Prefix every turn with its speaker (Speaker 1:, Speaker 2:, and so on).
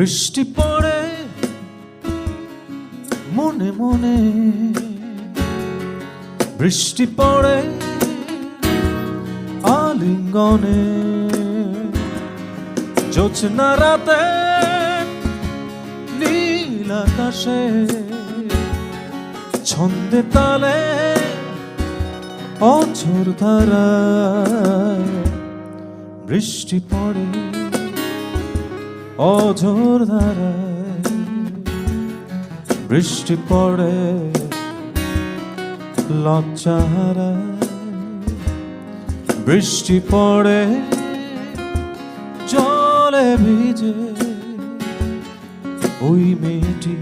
Speaker 1: বৃষ্টি পড়ে মনে মনে, বৃষ্টি পড়ে আলিঙ্গনে, জোছনা রাতে নীল আকাশে, ছন্দে তালে অঝোর ধারায় বৃষ্টি পড়ে অঝোর ধারায়, বৃষ্টি পড়ে লজ্জা হারায়, বৃষ্টি পড়ে জলে ভিজে ওই মেয়েটি